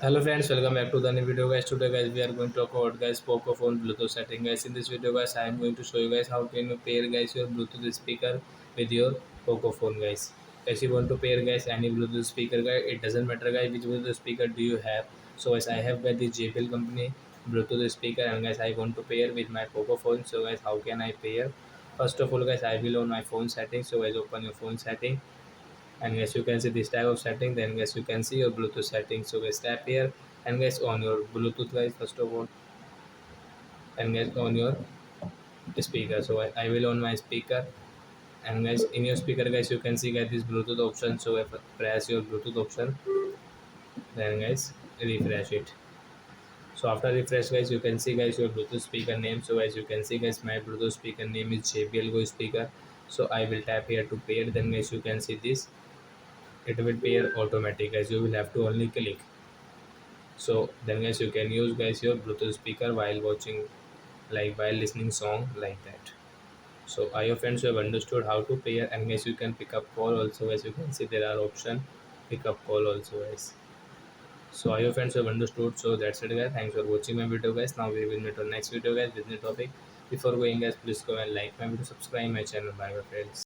Hello friends, welcome back to the new video guys. Today guys we are going to talk about guys poco phone Bluetooth setting guys. In this video guys I am going to show you guys how can you pair guys your Bluetooth speaker with your poco phone guys. Guys you want to pair guys any Bluetooth speaker guys, it doesn't matter guys which Bluetooth speaker do you have. So guys I have got the JBL company Bluetooth speaker and guys I want to pair with my poco phone. So guys how can I pair? First of all guys I will on my phone settings. So guys open your phone setting and guys you can see this type of setting. Then guys you can see your Bluetooth settings. So guys tap here and guys on your Bluetooth guys first of all, and guys on your speaker. So I will on my speaker, and guys in your speaker guys you can see guys this Bluetooth option. So if press your Bluetooth option, then guys refresh it. So after refresh guys you can see guys your Bluetooth speaker name. So as you can see guys my Bluetooth speaker name is JBL Go speaker. So I will tap here to pair. Then guys you can see this, it will pair automatic guys, you will have to only click. So then guys you can use guys your Bluetooth speaker while watching, like while listening song like that. So I hope friends you have understood how to pair, and guys you can pick up call also. As you can see there are option pick up call also guys. So I hope friends you have understood. So that's it guys, thanks for watching my video guys. Now we will meet on next video guys with new topic. Before going guys, please go and like my video, subscribe my channel. Bye bye friends.